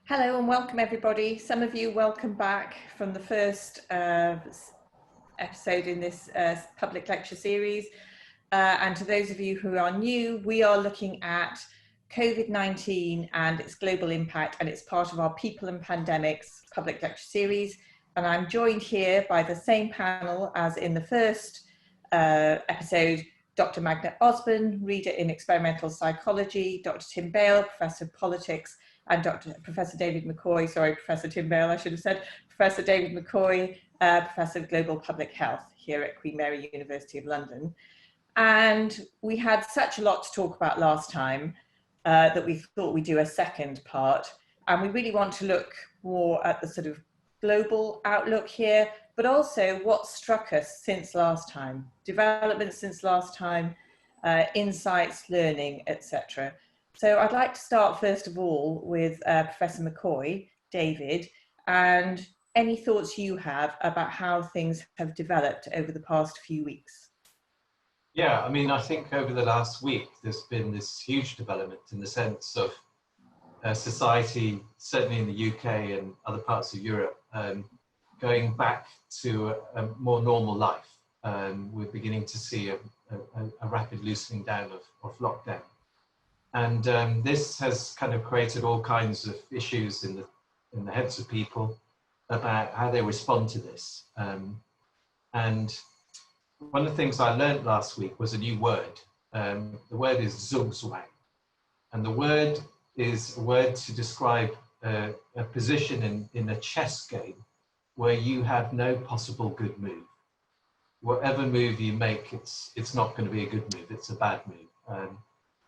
Hello and welcome everybody. Some of you welcome back from the first episode in this public lecture series. And to those of you who are new, we are looking at COVID-19 and its global impact, and it's part of our People and Pandemics public lecture series. And I'm joined here by the same panel as in the first episode, Dr. Magda Osborne, Reader in Experimental Psychology, Dr. Tim Bale, Professor of Politics, and Professor David McCoy, sorry, Professor Tim Bale, I should have said, Professor David McCoy, Professor of Global Public Health here at Queen Mary University of London. And we had such a lot to talk about last time that we thought we'd do a second part. And we really want to look more at the sort of global outlook here, but also what struck us since last time, developments since last time, insights, learning, etc. So I'd like to start first of all with Professor McCoy, David, and any thoughts you have about how things have developed over the past few weeks. Yeah, I mean, I think over the last week, there's been this huge development in the sense of society, certainly in the UK and other parts of Europe, going back to a more normal life. We're beginning to see a rapid loosening down of lockdown. And this has kind of created all kinds of issues in the heads of people about how they respond to this. And one of the things I learned last week was a new word. The word is zugzwang. And the word is a word to describe a position in a chess game where you have no possible good move. Whatever move you make, it's not going to be a good move, it's a bad move.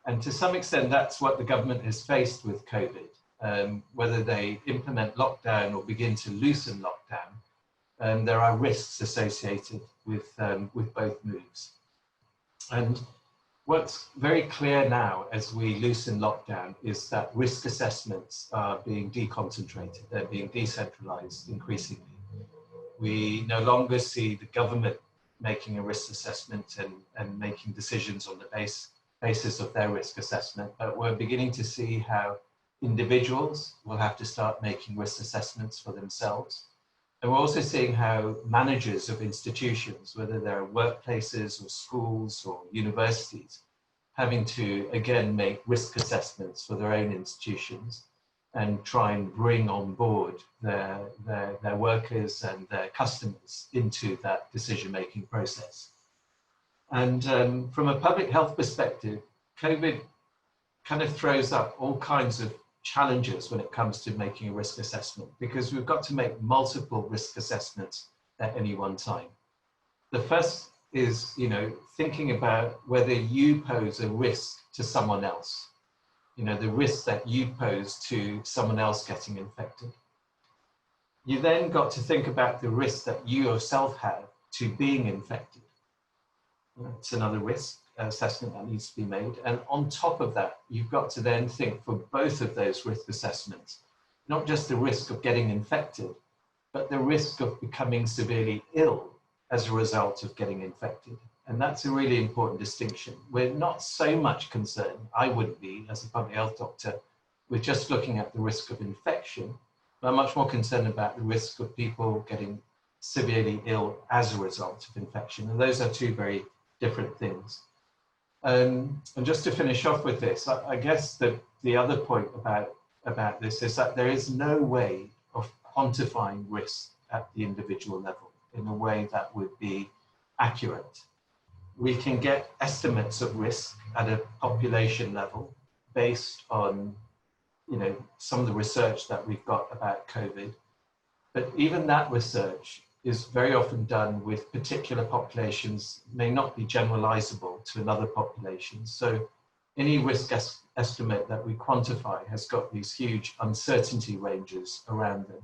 And to some extent, that's what the government has faced with COVID. Whether they implement lockdown or begin to loosen lockdown, there are risks associated with both moves. And what's very clear now as we loosen lockdown is that risk assessments are being deconcentrated, they're being decentralized increasingly. We no longer see the government making a risk assessment and making decisions on the basis of their risk assessment, but we're beginning to see how individuals will have to start making risk assessments for themselves. And we're also seeing how managers of institutions, whether they're workplaces or schools or universities, having to, again, make risk assessments for their own institutions and try and bring on board their workers and their customers into that decision-making process. And from a public health perspective, COVID kind of throws up all kinds of challenges when it comes to making a risk assessment, because we've got to make multiple risk assessments at any one time. The first is, thinking about whether you pose a risk to someone else, the risk that you pose to someone else getting infected. You then got to think about the risk that you yourself have to being infected. It's another risk assessment that needs to be made. And on top of that, you've got to then think for both of those risk assessments, not just the risk of getting infected, but the risk of becoming severely ill as a result of getting infected. And that's a really important distinction. We're not so much concerned, I wouldn't be as a public health doctor, with just looking at the risk of infection, but I'm much more concerned about the risk of people getting severely ill as a result of infection. And those are two very different things. And just to finish off with this, I guess the other point about this is that there is no way of quantifying risk at the individual level in a way that would be accurate. We can get estimates of risk at a population level based on, some of the research that we've got about COVID. But even that research is very often done with particular populations, may not be generalizable to another population. So any risk estimate that we quantify has got these huge uncertainty ranges around them.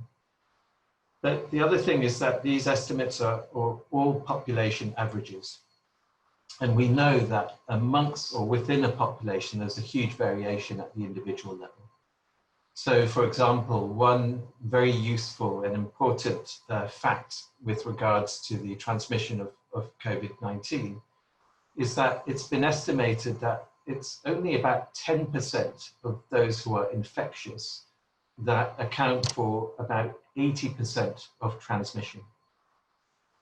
But the other thing is that these estimates are all population averages. And we know that amongst or within a population, there's a huge variation at the individual level. So, for example, one very useful and important fact with regards to the transmission of COVID-19 is that it's been estimated that it's only about 10% of those who are infectious that account for about 80% of transmission.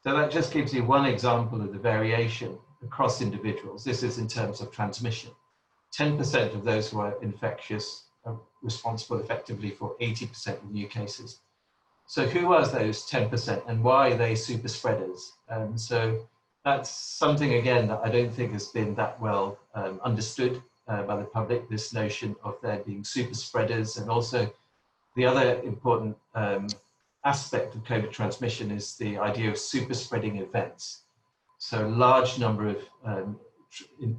So that just gives you one example of the variation across individuals. This is in terms of transmission. 10% of those who are infectious are responsible effectively for 80% of new cases. So who are those 10% and why are they super spreaders? So that's something, again, that I don't think has been that well understood by the public, this notion of there being super spreaders. And also the other important aspect of COVID transmission is the idea of super spreading events. So a large number of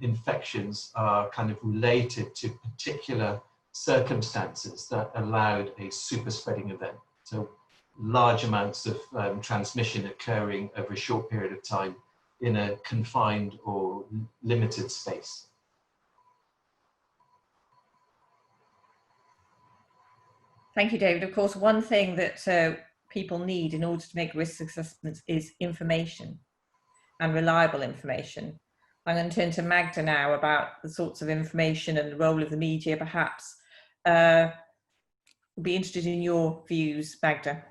infections are kind of related to particular circumstances that allowed a super spreading event. So large amounts of transmission occurring over a short period of time in a confined or limited space. Thank you, David. Of course, one thing that people need in order to make risk assessments is information, and reliable information. I'm going to turn to Magda now about the sorts of information and the role of the media, perhaps. I'd be interested in your views, Magda.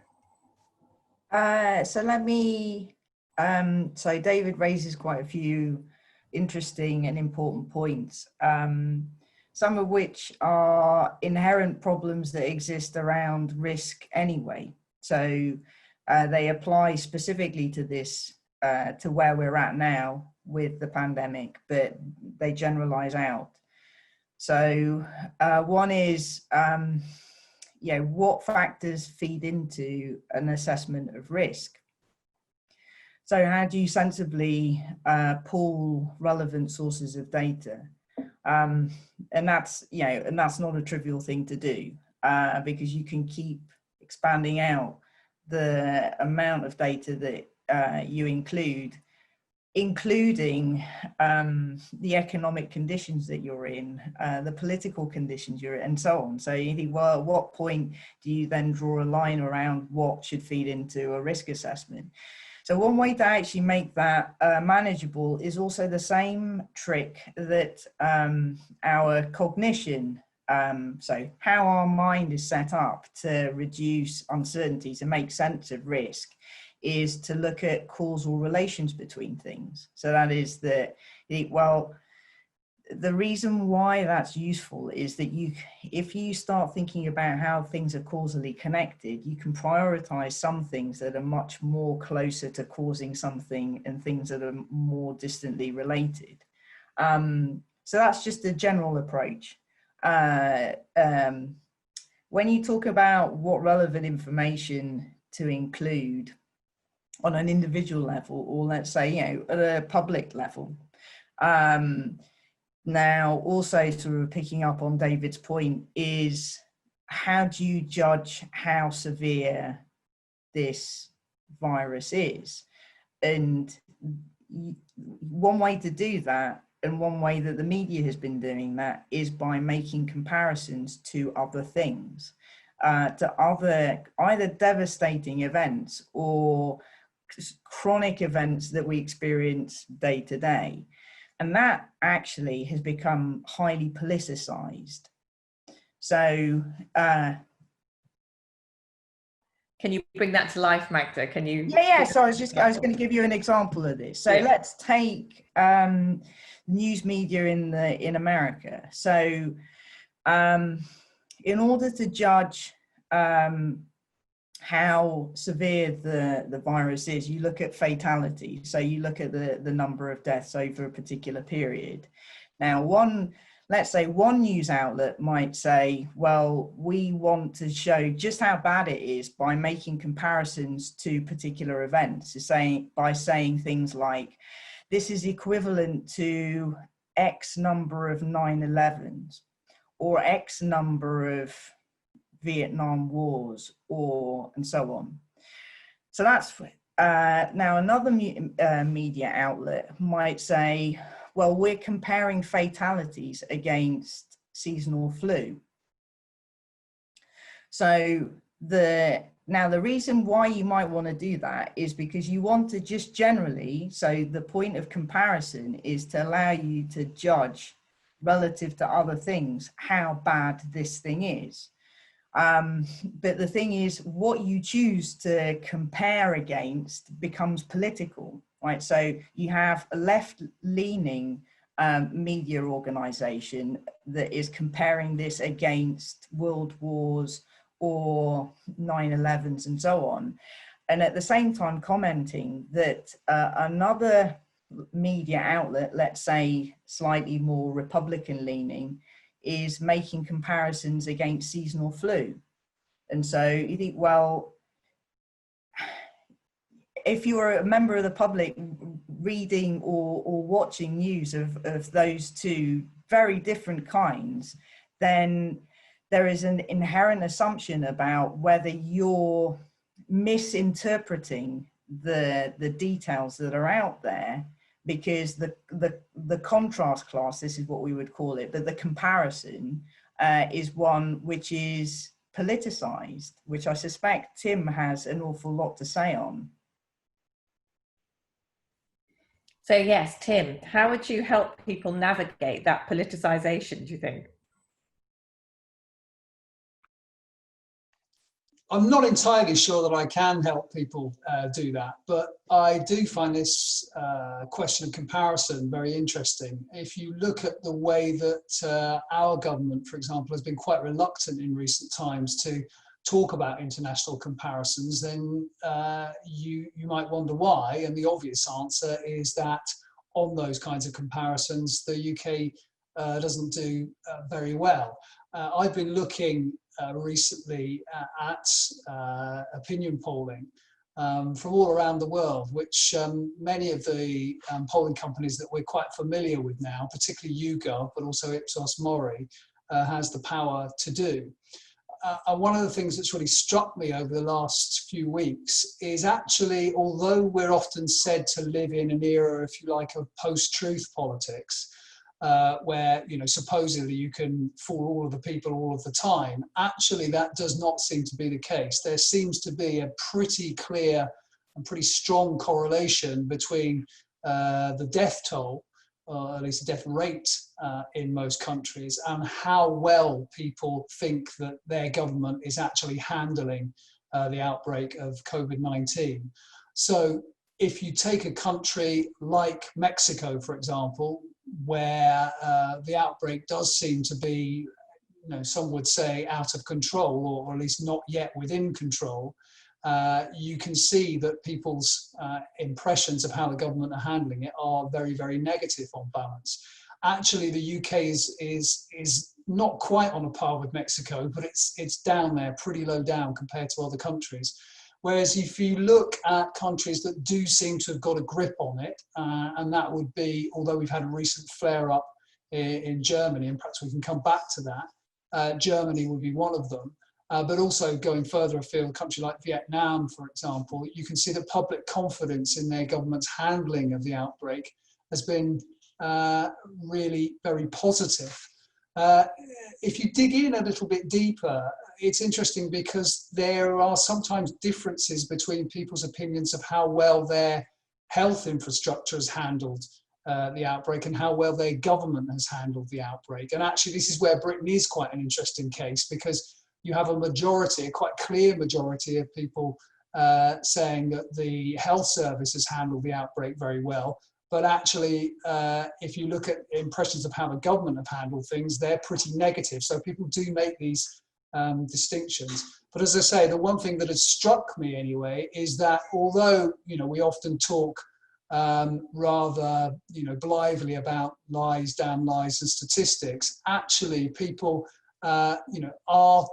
So let me, so David raises quite a few interesting and important points, some of which are inherent problems that exist around risk anyway. So they apply specifically to this, to where we're at now with the pandemic, but they generalize out. So one is, what factors feed into an assessment of risk? So how do you sensibly pull relevant sources of data? And that's not a trivial thing to do, because you can keep expanding out the amount of data that you include, including the economic conditions that you're in, the political conditions you're in, and so on. So you think, well, at what point do you then draw a line around what should feed into a risk assessment? So one way to actually make that manageable is also the same trick that our cognition, so how our mind is set up to reduce uncertainty, to make sense of risk, is to look at causal relations between things. So that is that, well, the reason why that's useful is that if you start thinking about how things are causally connected, you can prioritize some things that are much more closer to causing something and things that are more distantly related. So that's just a general approach. When you talk about what relevant information to include on an individual level, or let's say, at a public level, now also sort of picking up on David's point is, how do you judge how severe this virus is? And one way to do that, and one way that the media has been doing that, is by making comparisons to other things, to other either devastating events or chronic events that we experience day to day. And that actually has become highly politicized. So can you bring that to life, Magda? Can you? Yeah. So I was going to give you an example of this. So let's take news media in America. So in order to judge how severe the virus is, you look at fatality. So you look at the number of deaths over a particular period. Now, let's say one news outlet might say, well, we want to show just how bad it is by making comparisons to particular events, by saying things like, this is equivalent to X number of 9/11s, or X number of Vietnam Wars, and so on. So that's now another media outlet might say, well, we're comparing fatalities against seasonal flu. So the reason why you might want to do that is because you want to just generally, so the point of comparison is to allow you to judge relative to other things how bad this thing is. But the thing is, what you choose to compare against becomes political, right? So you have a left-leaning media organization that is comparing this against world wars or 9/11s and so on. And at the same time commenting that another media outlet, let's say slightly more Republican leaning, is making comparisons against seasonal flu. And so you think, well, if you're a member of the public reading or watching news of those two very different kinds, then there is an inherent assumption about whether you're misinterpreting the details that are out there, because the contrast class, this is what we would call it, but the comparison is one which is politicized, which I suspect Tim has an awful lot to say on. So yes, Tim, how would you help people navigate that politicization, do you think? I'm not entirely sure that I can help people do that, but I do find this question of comparison very interesting. If you look at the way that our government, for example, has been quite reluctant in recent times to talk about international comparisons, then you might wonder why. And the obvious answer is that on those kinds of comparisons, the UK doesn't do very well. I've been looking recently at opinion polling from all around the world, which many of the polling companies that we're quite familiar with now, particularly YouGov, but also Ipsos Mori, has the power to do. One of the things that's really struck me over the last few weeks is actually, although we're often said to live in an era, if you like, of post-truth politics, where, you know, supposedly you can fool all of the people all of the time, actually that does not seem to be the case. There seems to be a pretty clear and pretty strong correlation between the death toll, or at least the death rate in most countries, and how well people think that their government is actually handling the outbreak of COVID-19. So if you take a country like Mexico, for example, where the outbreak does seem to be, you know, some would say out of control, or at least not yet within control, you can see that people's impressions of how the government are handling it are very, very negative on balance. Actually, the UK is not quite on a par with Mexico, but it's down there, pretty low down compared to other countries. Whereas if you look at countries that do seem to have got a grip on it, and that would be, although we've had a recent flare-up in Germany, and perhaps we can come back to that, Germany would be one of them. But also going further afield, a country like Vietnam, for example, you can see that public confidence in their government's handling of the outbreak has been really very positive. If you dig in a little bit deeper, it's interesting because there are sometimes differences between people's opinions of how well their health infrastructure has handled the outbreak and how well their government has handled the outbreak. And actually, this is where Britain is quite an interesting case, because you have a majority, a quite clear majority of people saying that the health service has handled the outbreak very well. But actually, if you look at impressions of how the government have handled things, they're pretty negative. So people do make these distinctions. But as I say, the one thing that has struck me anyway is that although, you know, we often talk rather, you know, blithely about lies, damn lies and statistics, actually people, you know, are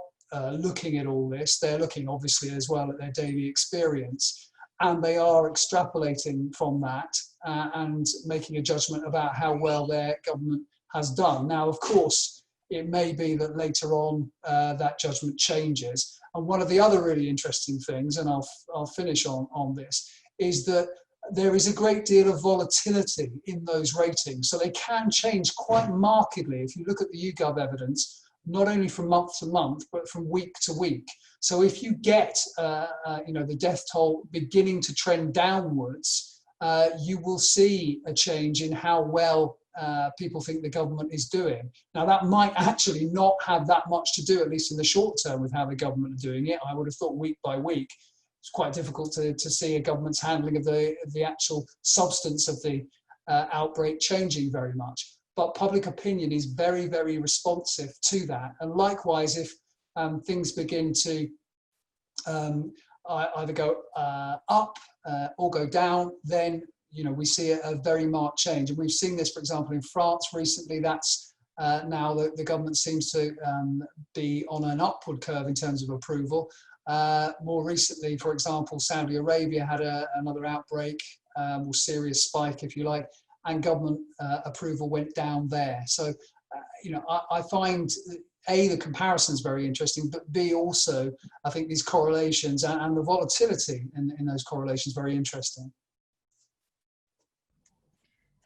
looking at all this. They're looking obviously as well at their daily experience, and they are extrapolating from that and making a judgment about how well their government has done. Now, of course, it may be that later on that judgment changes. And one of the other really interesting things, and I'll finish on this, is that there is a great deal of volatility in those ratings. So they can change quite markedly if you look at the YouGov evidence, not only from month to month, but from week to week. So if you get you know, the death toll beginning to trend downwards, you will see a change in how well people think the government is doing. Now, that might actually not have that much to do, at least in the short term, with how the government are doing it. I would have thought week by week, it's quite difficult to see a government's handling of the actual substance of the outbreak changing very much. But public opinion is very, very responsive to that. And likewise, if things begin to either go up or go down, then we see a very marked change. And we've seen this, for example, in France recently. That's now the government seems to be on an upward curve in terms of approval. More recently, for example, Saudi Arabia had another outbreak, more serious spike, if you like, and government approval went down there. So, I find A, the comparison's very interesting, but B, also, I think these correlations and the volatility in those correlations very interesting.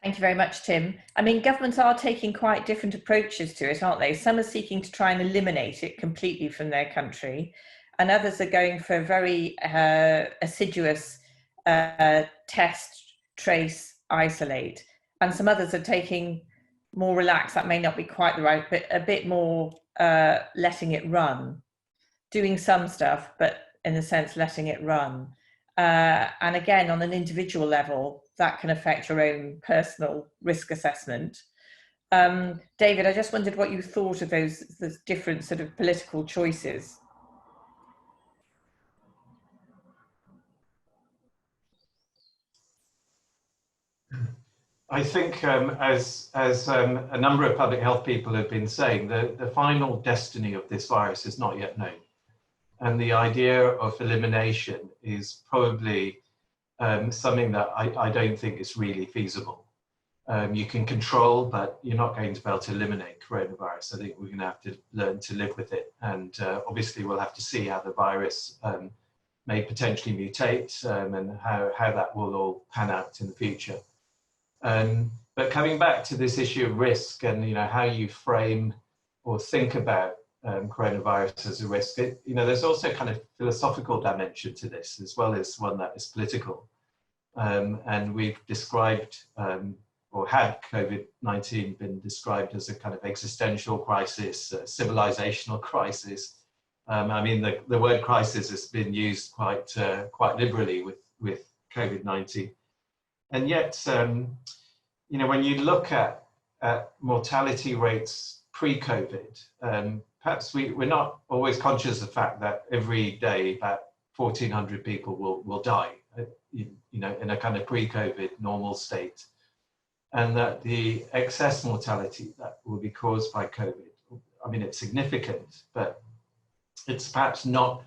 Thank you very much, Tim. I mean, governments are taking quite different approaches to it, aren't they? Some are seeking to try and eliminate it completely from their country, and others are going for a very assiduous test, trace, isolate. And some others are taking more relaxed, that may not be quite the right, but a bit more letting it run, doing some stuff, but in a sense, letting it run. And again, on an individual level, that can affect your own personal risk assessment. David, I just wondered what you thought of those different sort of political choices. I think, as a number of public health people have been saying, the final destiny of this virus is not yet known. And the idea of elimination is probably something that I don't think is really feasible. You can control, but you're not going to be able to eliminate coronavirus. I think we're going to have to learn to live with it. And obviously, we'll have to see how the virus may potentially mutate and how that will all pan out in the future. But coming back to this issue of risk and how you frame or think about coronavirus as a risk, there's also kind of philosophical dimension to this as well as one that is political. And we've described or had COVID-19 been described as a kind of existential crisis, a civilizational crisis. I mean, the word crisis has been used quite liberally with COVID-19. And yet, when you look at mortality rates pre-COVID, perhaps we're not always conscious of the fact that every day about 1,400 people will die, in a kind of pre-COVID normal state. And that the excess mortality that will be caused by COVID, I mean, it's significant, but it's perhaps not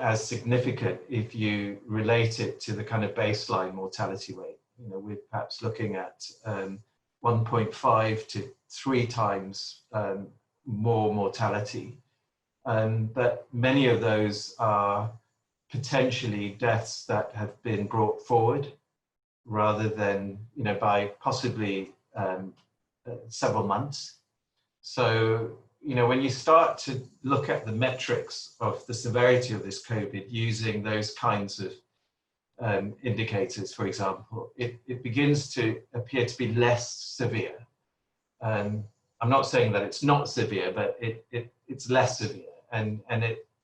as significant if you relate it to the kind of baseline mortality rate. We're perhaps looking at 1.5 to 3 times more mortality. But many of those are potentially deaths that have been brought forward rather than, by possibly several months. So, when you start to look at the metrics of the severity of this COVID using those kinds of indicators, for example, it begins to appear to be less severe. I'm not saying that it's not severe, but it's less severe. And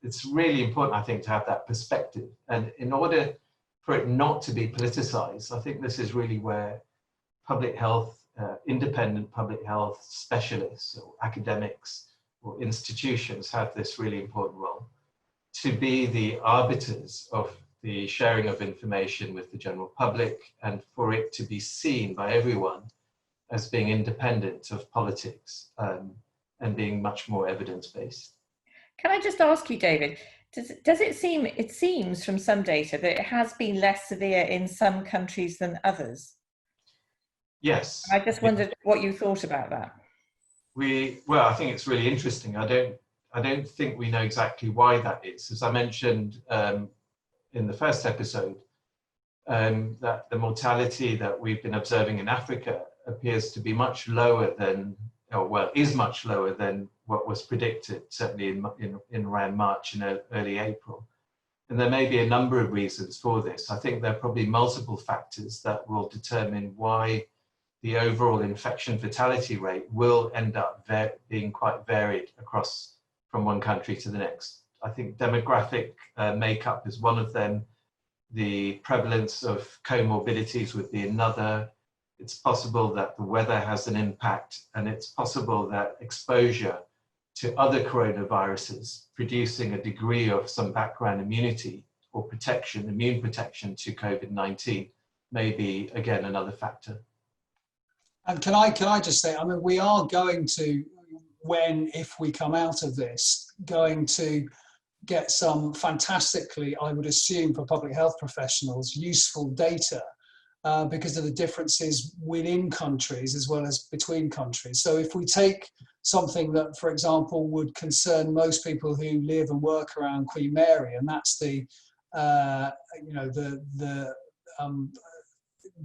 it's really important, I think, to have that perspective. And in order for it not to be politicized, I think this is really where public health, independent public health specialists or academics or institutions have this really important role to be the arbiters of the sharing of information with the general public and for it to be seen by everyone as being independent of politics and being much more evidence-based. Can I just ask you, David, does it seems from some data that it has been less severe in some countries than others? Yes. I just wondered what you thought about that. Well, I think it's really interesting. I don't think we know exactly why that is. As I mentioned in the first episode, that the mortality that we've been observing in Africa appears to be much lower than, is much lower than what was predicted, certainly in around March and early April. And there may be a number of reasons for this. I think there are probably multiple factors that will determine why the overall infection fatality rate will end up being quite varied across from one country to the next. I think demographic makeup is one of them. The prevalence of comorbidities would be another. It's possible that the weather has an impact, and it's possible that exposure to other coronaviruses producing a degree of some background immunity or protection, immune protection to COVID-19 may be, again, another factor. And can I just say, I mean, we are going to, if we come out of this, going to get some fantastically, I would assume for public health professionals, useful data because of the differences within countries as well as between countries. So if we take something that, for example, would concern most people who live and work around Queen Mary, and that's the,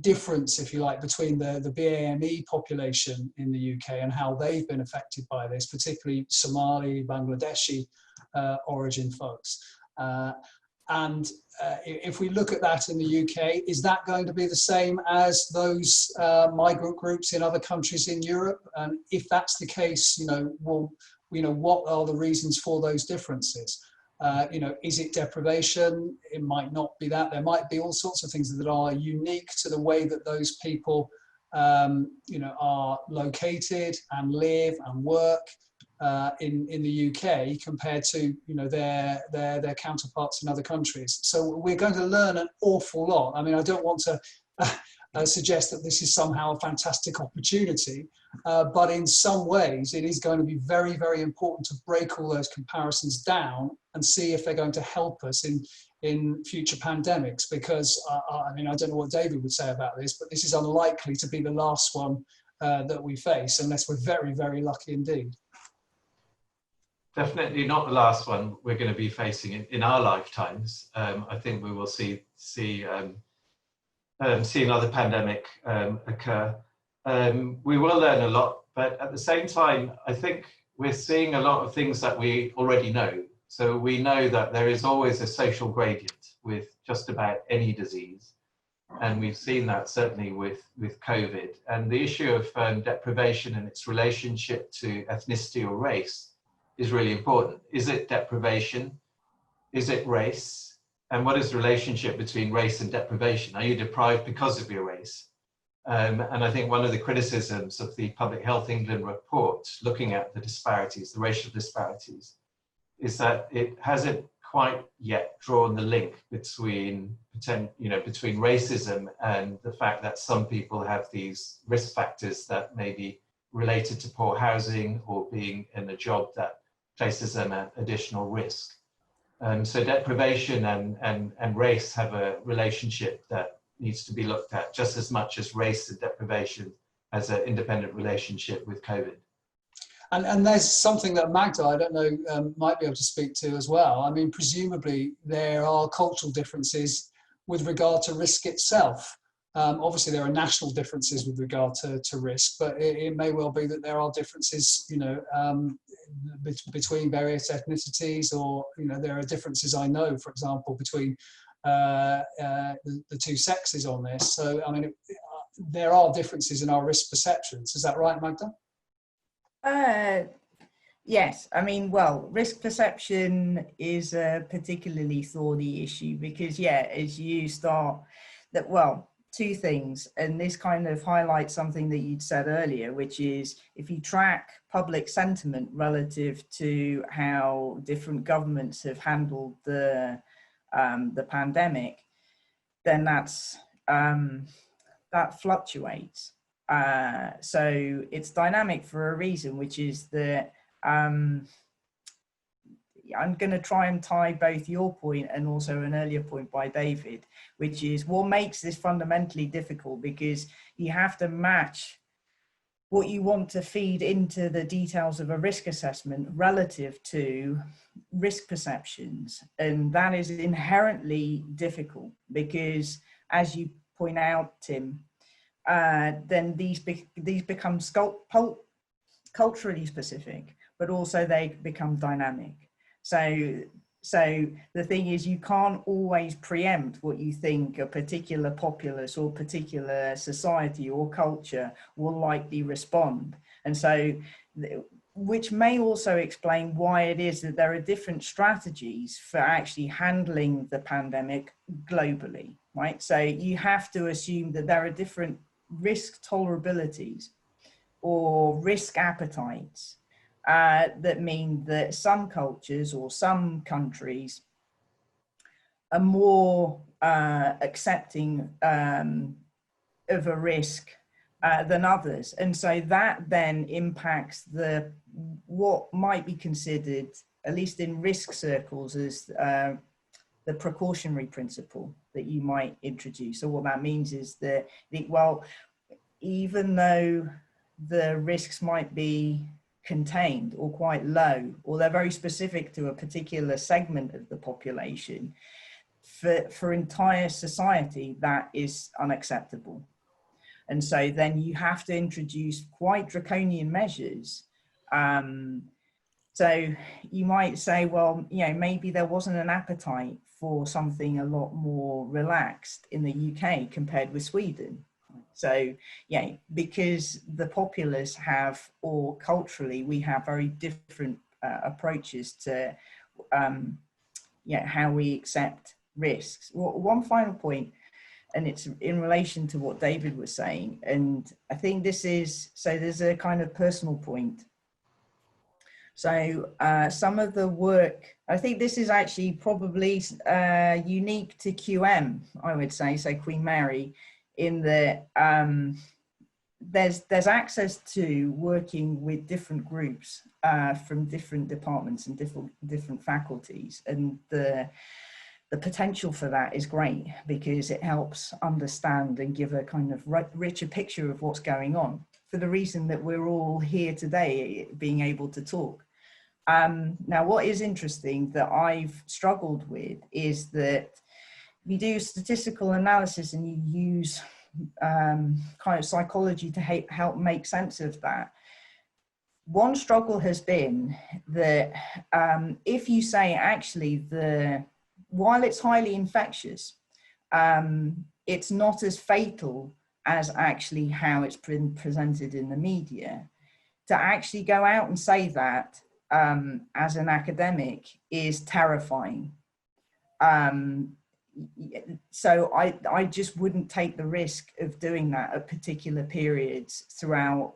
difference, if you like, between the BAME population in the UK and how they've been affected by this, particularly Somali, Bangladeshi origin folks. If we look at that in the UK, is that going to be the same as those migrant groups in other countries in Europe? And if that's the case, what are the reasons for those differences? Is it deprivation? It might not be that. There might be all sorts of things that are unique to the way that those people, are located and live and work in the UK compared to their counterparts in other countries. So we're going to learn an awful lot. I mean, I don't want to suggest that this is somehow a fantastic opportunity, but in some ways it is going to be very, very important to break all those comparisons down and see if they're going to help us in future pandemics, because I mean, I don't know what David would say about this, but this is unlikely to be the last one that we face unless we're very, very lucky indeed. Definitely not the last one we're going to be facing in our lifetimes. I think we will see another pandemic occur. We will learn a lot, but at the same time, I think we're seeing a lot of things that we already know. So we know that there is always a social gradient with just about any disease. And we've seen that certainly with COVID. And the issue of deprivation and its relationship to ethnicity or race is really important. Is it deprivation? Is it race? And what is the relationship between race and deprivation? Are you deprived because of your race? And I think one of the criticisms of the Public Health England report, looking at the disparities, the racial disparities, is that it hasn't quite yet drawn the link between racism and the fact that some people have these risk factors that may be related to poor housing or being in a job that places them at additional risk. So deprivation and race have a relationship that needs to be looked at just as much as race and deprivation has an independent relationship with COVID. And there's something that Magda, I don't know, might be able to speak to as well. I mean, presumably there are cultural differences with regard to risk itself. Obviously, there are national differences with regard to risk, but it may well be that there are differences, between various ethnicities, or there are differences, I know, for example, between the two sexes on this. So, I mean, there are differences in our risk perceptions. Is that right, Magda? Yes, I mean, well, risk perception is a particularly thorny issue because, as you start that, well, two things, and this kind of highlights something that you'd said earlier, which is if you track public sentiment relative to how different governments have handled the pandemic, then that fluctuates. So it's dynamic for a reason, which is that I'm going to try and tie both your point and also an earlier point by David, which is what makes this fundamentally difficult, because you have to match what you want to feed into the details of a risk assessment relative to risk perceptions. And that is inherently difficult because, as you point out, Tim, then these become culturally specific, but also they become dynamic. So So the thing is, you can't always preempt what you think a particular populace or particular society or culture will likely respond. And so, which may also explain why it is that there are different strategies for actually handling the pandemic globally, right? So you have to assume that there are different risk tolerabilities or risk appetites that mean that some cultures or some countries are more accepting of a risk than others. And so that then impacts what might be considered, at least in risk circles, as the precautionary principle that you might introduce. So what that means is that, well, even though the risks might be contained or quite low, or they're very specific to a particular segment of the population, for entire society, that is unacceptable. And so then you have to introduce quite draconian measures. So you might say, well, maybe there wasn't an appetite for something a lot more relaxed in the UK compared with Sweden. So, because the populace have, or culturally, we have very different approaches to how we accept risks. Well, one final point, and it's in relation to what David was saying, and I think this is, so there's a kind of personal point. So some of the work, I think this is actually probably unique to QM, I would say, so Queen Mary, in that there's access to working with different groups from different departments and different faculties, and the potential for that is great because it helps understand and give a kind of richer picture of what's going on, for the reason that we're all here today being able to talk. Now, what is interesting that I've struggled with is that you do statistical analysis and you use kind of psychology to help make sense of that. One struggle has been that if you say actually while it's highly infectious, it's not as fatal as actually how it's been presented in the media. To actually go out and say that as an academic is terrifying. So I just wouldn't take the risk of doing that at particular periods throughout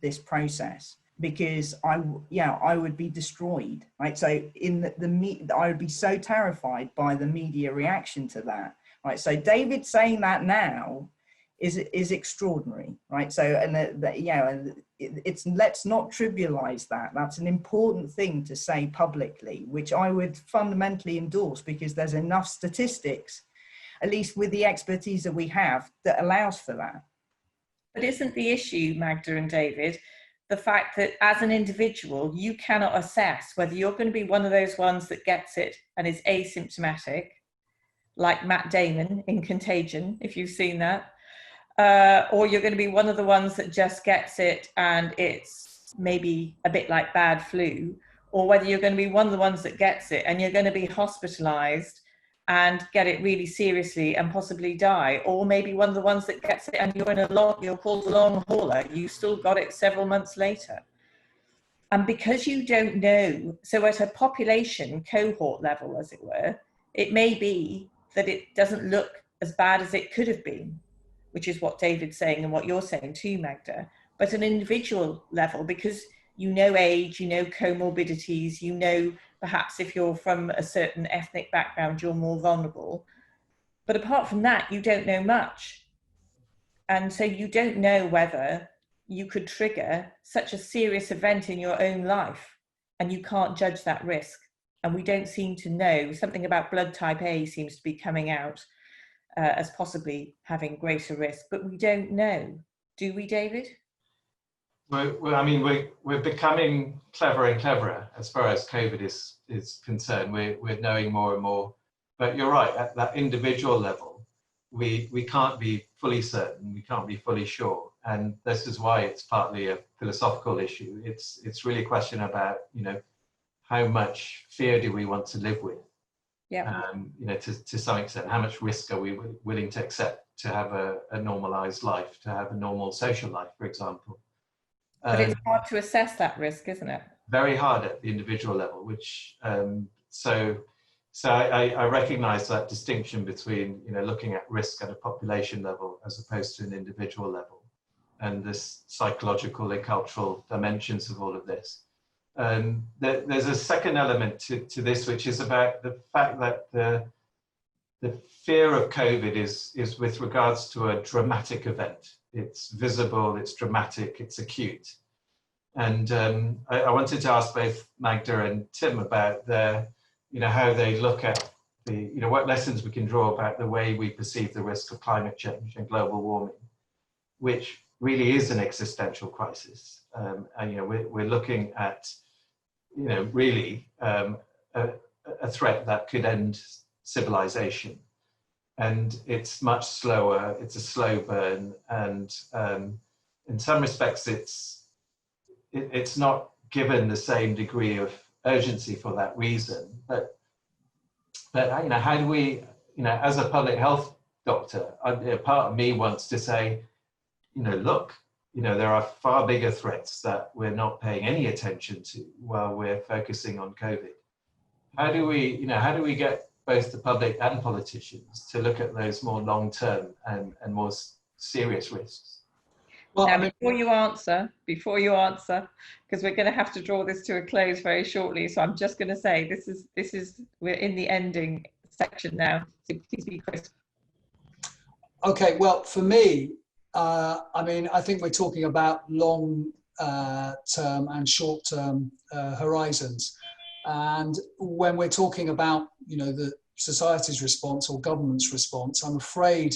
this process, because I would be destroyed, right? So I would be so terrified by the media reaction to that, right? So David saying that now is extraordinary, right? So it's, let's not trivialize that. That's an important thing to say publicly, which I would fundamentally endorse, because there's enough statistics, at least with the expertise that we have, that allows for that. But isn't the issue, Magda and David, the fact that as an individual, you cannot assess whether you're going to be one of those ones that gets it and is asymptomatic, like Matt Damon in Contagion, if you've seen that, or you're going to be one of the ones that just gets it and it's maybe a bit like bad flu, or whether you're going to be one of the ones that gets it and you're going to be hospitalized and get it really seriously and possibly die, or maybe one of the ones that gets it and you're called a long hauler, you still got it several months later. And because you don't know, so at a population cohort level, as it were, it may be that it doesn't look as bad as it could have been, which is what David's saying and what you're saying too, Magda. But at an individual level, because you know age, you know comorbidities, you know perhaps if you're from a certain ethnic background, you're more vulnerable. But apart from that, you don't know much. And so you don't know whether you could trigger such a serious event in your own life, and you can't judge that risk. And we don't seem to know. Something about blood type A seems to be coming out as possibly having greater risk, but we don't know. Do we, David? We're becoming cleverer and cleverer as far as COVID is concerned. We're knowing more and more. But you're right, at that individual level, we can't be fully certain, we can't be fully sure. And this is why it's partly a philosophical issue. It's really a question about, how much fear do we want to live with? Yeah. You know, to some extent, how much risk are we willing to accept to have a normalized life, to have a normal social life, for example? But it's hard to assess that risk, isn't it? Very hard at the individual level, which so I recognize that distinction between, you know, looking at risk at a population level as opposed to an individual level, and this psychological and cultural dimensions of all of this. There's a second element to this, which is about the fact that the fear of COVID is with regards to a dramatic event. It's visible, it's dramatic, it's acute. And I wanted to ask both Magda and Tim about you know, how they look at you know, what lessons we can draw about the way we perceive the risk of climate change and global warming, which really is an existential crisis. And, you know, we're looking at, you know, really a threat that could end civilization. And it's much slower, it's a slow burn, and in some respects it's not given the same degree of urgency for that reason. But you know, how do we, you know, as a public health doctor, part of me wants to say, you know, look, you know, there are far bigger threats that we're not paying any attention to while we're focusing on COVID. How do we, you know, how do we get both the public and politicians to look at those more long-term and more serious risks? Well, Now, I mean, before you answer, because we're going to have to draw this to a close very shortly. So I'm just going to say, we're in the ending section now. So please be crisp. okay, well, for me, I mean, I think we're talking about long term and short term horizons. And when we're talking about, you know, the society's response or government's response, I'm afraid,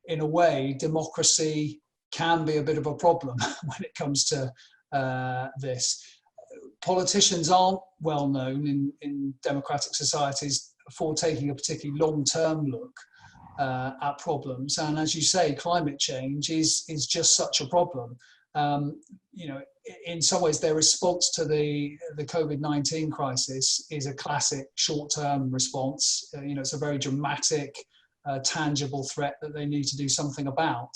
in a way, democracy can be a bit of a problem when it comes to this. Politicians aren't well known in democratic societies for taking a particularly long-term look at problems. And as you say, climate change is just such a problem. You know, in some ways, their response to the COVID-19 crisis is a classic short-term response. You know, it's a very dramatic, tangible threat that they need to do something about.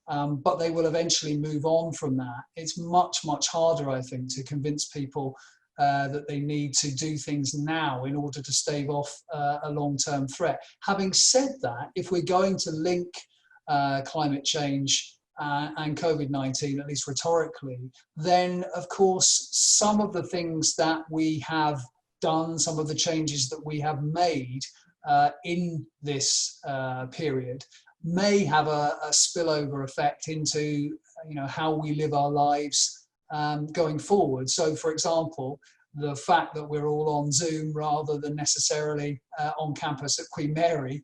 But they will eventually move on from that. It's much, much harder, I think, to convince people that they need to do things now in order to stave off a long-term threat. Having said that, if we're going to link climate change and COVID-19, at least rhetorically, then of course some of the things that we have done, some of the changes that we have made in this period may have a spillover effect into, you know, how we live our lives going forward. So, for example, the fact that we're all on Zoom rather than necessarily on campus at Queen Mary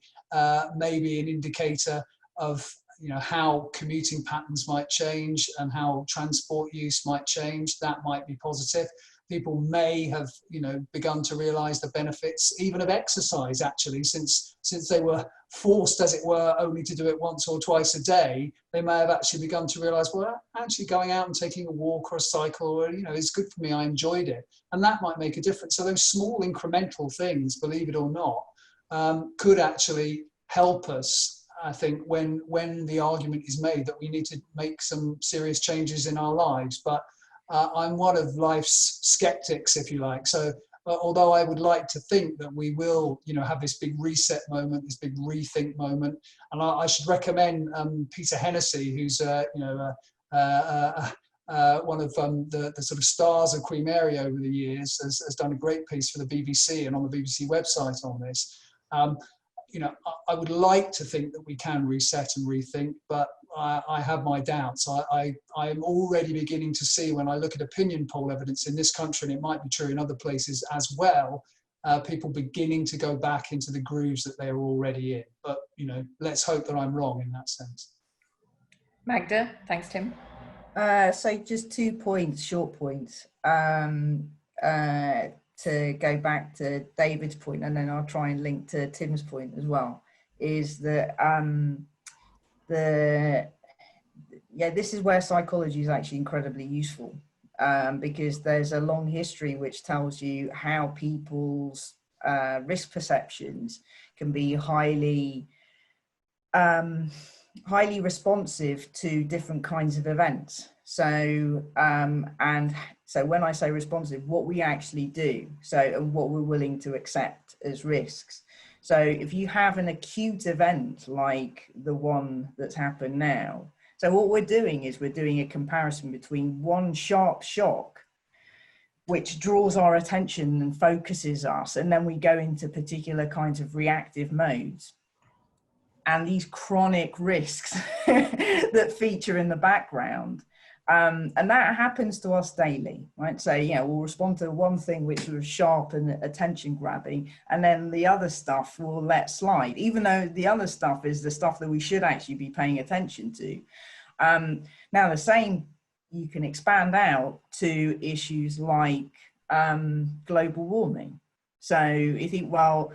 may be an indicator of, you know, how commuting patterns might change and how transport use might change. That might be positive. People may have, you know, begun to realise the benefits even of exercise, actually, since they were forced, as it were, only to do it once or twice a day. They may have actually begun to realise, well, actually going out and taking a walk or a cycle, or, you know, is good for me. I enjoyed it, and that might make a difference. So those small incremental things, believe it or not, could actually help us, I think, when the argument is made that we need to make some serious changes in our lives. But I'm one of life's skeptics, if you like. So although I would like to think that we will, you know, have this big reset moment, this big rethink moment, and I should recommend Peter Hennessy, who's you know, one of the sort of stars of Queen Mary over the years, has done a great piece for the BBC and on the BBC website on this. You know, I would like to think that we can reset and rethink, but I have my doubts. I'm already beginning to see, when I look at opinion poll evidence in this country, and it might be true in other places as well, people beginning to go back into the grooves that they are already in. But, you know, let's hope that I'm wrong in that sense. Magda, thanks, Tim. So just 2 points, short points, to go back to David's point, and then I'll try and link to Tim's point as well, is that this is where psychology is actually incredibly useful. because there's a long history which tells you how people's risk perceptions can be highly responsive to different kinds of events. So and so when I say responsive, what we actually do, so and what we're willing to accept as risks. So if you have an acute event like the one that's happened now, so what we're doing is we're doing a comparison between one sharp shock which draws our attention and focuses us, and then we go into particular kinds of reactive modes, and these chronic risks that feature in the background. And that happens to us daily, right? So, you know, we'll respond to one thing which was sharp and attention grabbing, and then the other stuff we'll let slide, even though the other stuff is the stuff that we should actually be paying attention to. Now, the same you can expand out to issues like global warming. So you think, well,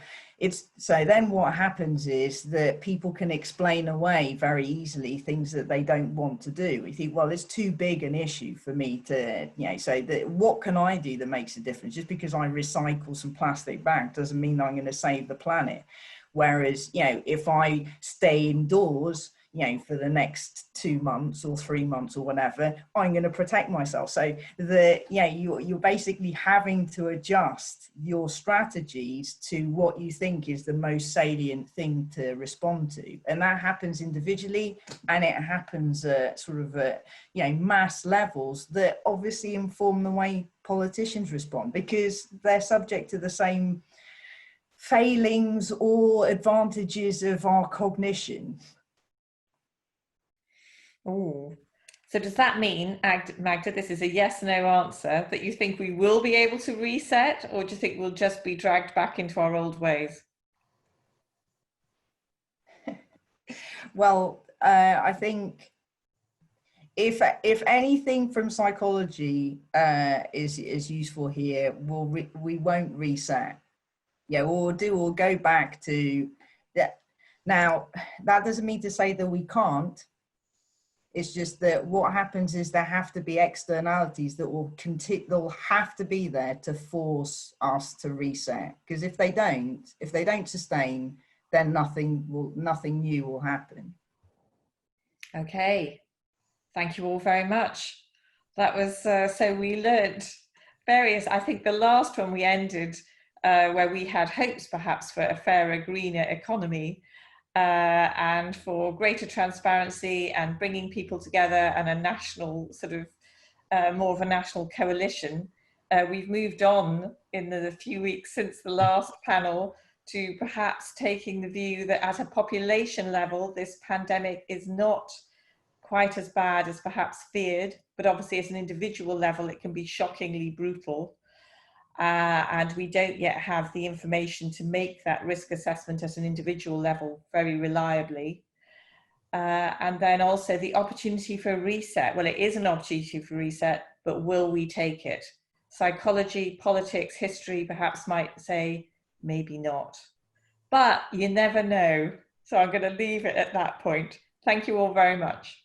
so then what happens is that people can explain away very easily things that they don't want to do. You think, well, it's too big an issue for me to, you know, say that what can I do that makes a difference? Just because I recycle some plastic bag doesn't mean I'm going to save the planet. Whereas, you know, if I stay indoors, you know, for the next 2 months or 3 months or whatever, I'm going to protect myself. So you're basically having to adjust your strategies to what you think is the most salient thing to respond to. And that happens individually, and it happens at sort of mass levels that obviously inform the way politicians respond, because they're subject to the same failings or advantages of our cognition. Oh, so does that mean, Magda, this is a yes/no answer, that you think we will be able to reset, or do you think we'll just be dragged back into our old ways? Well, I think if anything from psychology is useful here, we won't reset. Yeah, we'll go back to that. Now, that doesn't mean to say that we can't. It's just that what happens is there have to be externalities that will continue. They'll have to be there to force us to reset. Because if they don't sustain, then nothing new will happen. Okay, thank you all very much. That was so we learned various. I think the last one we ended where we had hopes perhaps for a fairer, greener economy. And for greater transparency and bringing people together and a national sort of more of a national coalition. We've moved on in the few weeks since the last panel to perhaps taking the view that at a population level, this pandemic is not quite as bad as perhaps feared, but obviously at an individual level, it can be shockingly brutal. And we don't yet have the information to make that risk assessment at an individual level very reliably. And then also the opportunity for a reset. Well, it is an opportunity for reset, but will we take it? Psychology, politics, history perhaps might say, maybe not. But you never know. So I'm going to leave it at that point. Thank you all very much.